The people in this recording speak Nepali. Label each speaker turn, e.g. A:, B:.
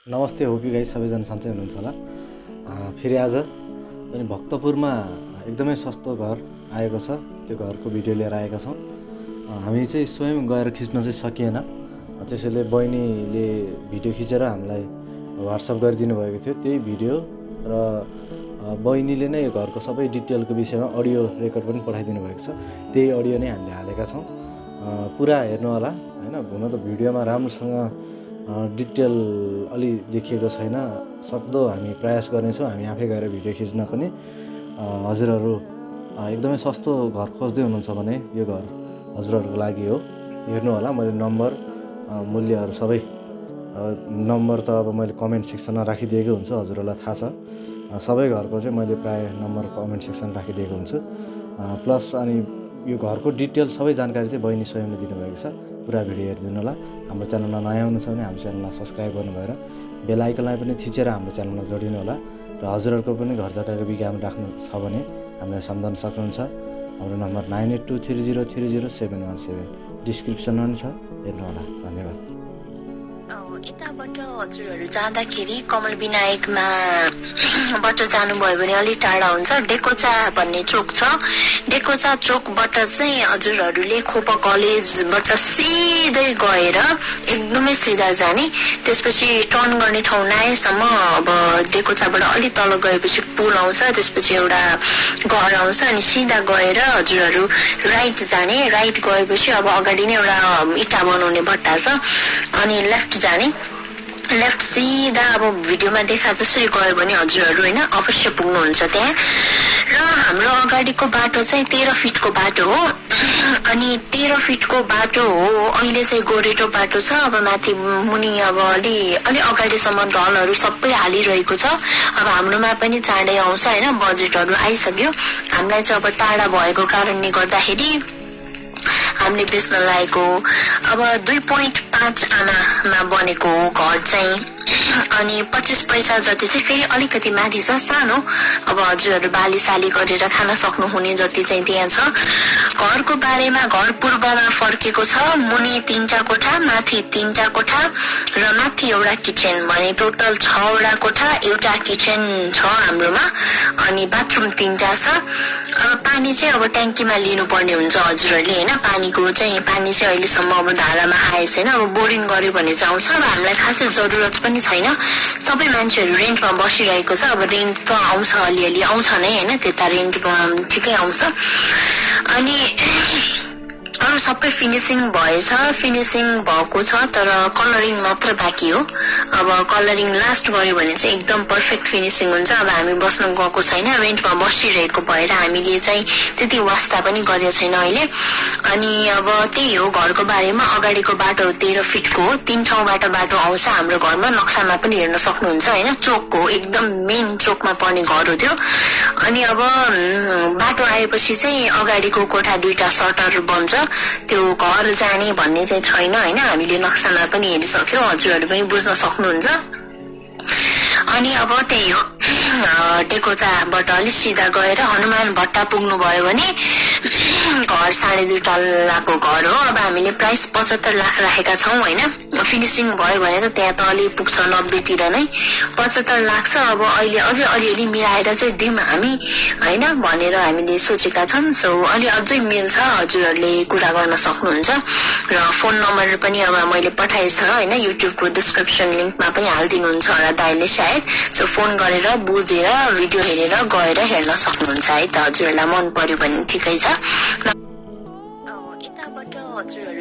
A: नमस्ते होपी गाइस सबैजना सन्चै हुनुहुन्छ होला। फेरि आज पनि भक्तपुरमा एकदमै सस्तो घर आएको छ। त्यो घरको भिडियो लिएर आएका छौँ। हामी चाहिँ स्वयं गएर खिच्न चाहिँ सकिएन, त्यसैले बहिनीले भिडियो खिचेर हामीलाई व्हाट्सएप गरिदिनु भएको थियो। त्यही भिडियो र बहिनीले नै घरको सबै डिटेलको विषयमा अडियो रेकर्ड पनि पठाइदिनु भएको छ। त्यही अडियो नै हामीले हालेका छौँ। पुरा हेर्नु होला हैन। हुन त भिडियोमा राम्रोसँग डिटेल अलि देखिएको छैन। सक्दो हामी प्रयास गर्नेछौँ हामी आफै गएर भिडियो खिच्न पनि। हजुरहरू एकदमै सस्तो घर खोज्दै हुनुहुन्छ भने यो घर हजुरहरूको लागि हो। हेर्नु होला, मैले नम्बर मूल्यहरू सबै नम्बर त अब मैले कमेन्ट सेक्सनमा राखिदिएको हुन्छु, हजुरहरूलाई थाहा छ। सबै घरको चाहिँ मैले प्राय नम्बर कमेन्ट सेक्सन राखिदिएको हुन्छु। प्लस अनि यो घरको डिटेल सबै जानकारी चाहिँ बहिनी स्वयंले दिनुभएको छ। पुरा भिडियो हेरिदिनु होला। हाम्रो च्यानलमा नयाँ हुनुहुन्छ भने हाम्रो च्यानललाई सब्सक्राइब गर्नु भएर बेल आइकनलाई पनि थिचेर हाम्रो च्यानलमा जोडिनु होला। र हजुरहरूको पनि घर जग्गाको विज्ञापन राख्नु छ भने हामीलाई सम्झन सक्नुहुन्छ। हाम्रो नम्बर 9823030717 डिस्क्रिप्सनमा पनि छ, हेर्नु होला। धन्यवाद।
B: यताबाट हजुरहरू जाँदाखेरि कमल विनायकमा बाट जानुभयो भने अलि टाढा हुन्छ। डेकोचा भन्ने चोक छ। डेकोचा चोकबाट चाहिँ हजुरहरूले खोपा कलेजबाट सिधै गएर एकदमै सिधा जाने, त्यसपछि टर्न गर्ने ठाउँ नआएसम्म अब डेकोचाबाट अलि तल गएपछि पुल आउँछ, त्यसपछि एउटा घर आउँछ, अनि सिधा गएर हजुरहरू राइट जाने। राइट गएपछि अब अगाडि नै एउटा इँटा बनाउने भट्टा छ, अनि लेफ्ट जाने। लेफ्ट सिधा अब भिडियोमा देखा जसरी गयो भने हजुरहरू होइन अवश्य पुग्नुहुन्छ त्यहाँ। र हाम्रो अगाडिको बाटो चाहिँ 13 फिटको बाटो हो। अनि 13 फिटको बाटो हो। अहिले चाहिँ गोरेटो बाटो छ। अब माथि मुनि अब अलि अगाडिसम्म ढलहरू सबै हालिरहेको छ। अब हाम्रोमा पनि चाँडै आउँछ होइन, बजेटहरू आइसक्यो। हामीलाई चाहिँ अब टाढा भएको कारणले गर्दाखेरि हामीले बेच्न लागेको अब 2.5 आनामा बनेको घर चाहिँ, अनि 25 पैसा जति चाहिँ फेरि अलिकति माथि छ, सानो। अब हजुरहरू बालीसाली गरेर खान सक्नुहुने जति चाहिँ त्यहाँ छ। घरको बारेमा घर पूर्वमा फर्केको छ। मुनि 3टा कोठा, माथि 3टा कोठा र माथि एउटा किचन, भने टोटल 6वटा कोठा, एउटा किचन छ हाम्रोमा। अनि बाथरुम 3टा छ। अब पानी चाहिँ अब ट्याङ्कीमा लिनुपर्ने हुन्छ हजुरहरूले होइन। पानी चाहिँ अहिलेसम्म अब धारामा आएको छैन। अब बोरिङ गर्यो भने चाहिँ आउँछ। अब हामीलाई खासै जरुरत पनि छैन। सबै मान्छेहरू रेन्टमा बसिरहेको छ। अब रेन्ट त आउँछ, अलिअलि आउँछ नै होइन, त्यता रेन्टमा ठिकै आउँछ। अनि अरू सबै फिनिसिङ भएछ, फिनिसिङ भएको छ, तर कलरिङ मात्र बाँकी हो। अब कलरिङ लास्ट गर्यो भने चाहिँ एकदम पर्फेक्ट फिनिसिङ हुन्छ। अब हामी बस्न गएको छैन, रेन्टमा बसिरहेको भएर हामीले चाहिँ त्यति वास्ता पनि गरेको छैन अहिले। अनि अब त्यही हो घरको बारेमा। अगाडिको बाटो 13 फिटको हो। 3 ठाउँबाट बाटो आउँछ हाम्रो घरमा। नक्सामा पनि हेर्न सक्नुहुन्छ होइन। चोकको एकदम मेन चोकमा पर्ने घर हो त्यो। अनि अब बाटो आएपछि चाहिँ अगाडिको कोठा 2टा सटर बन्छ। त्यो घर जाने भन्ने चाहिँ छैन होइन। हामीले नक्सामा पनि हेरिसक्यौँ, हजुरहरू पनि बुझ्न सक्नुहुन्छ। अनि अब त्यही हो, डेकोचाबाट अलिक सिधा गएर हनुमान भट्टा पुग्नुभयो भने घर 2.5 तल्लाको घर हो। अब हामीले प्राइस 75 लाख राखेका छौँ होइन। फिनिसिङ भयो भने त त्यहाँ त अलि पुग्छ 90 तिर नै। 75 लाख छ। अब अहिले अझै अलिअलि मिलाएर चाहिँ दिउँ हामी होइन भनेर हामीले सोचेका छौँ। सो अझै मिल्छ, हजुरहरूले कुरा गर्न सक्नुहुन्छ। र फोन नम्बर पनि अब मैले पठाएछ होइन, युट्युबको डिस्क्रिप्सन लिङ्कमा पनि हालिदिनुहुन्छ होला दाइले सायद। सो फोन गरेर बुझेर भिडियो हेरेर गएर हेर्न सक्नुहुन्छ है त। हजुरहरूलाई मन पर्यो भने ठिकै छ। यताबाट हजुरहरू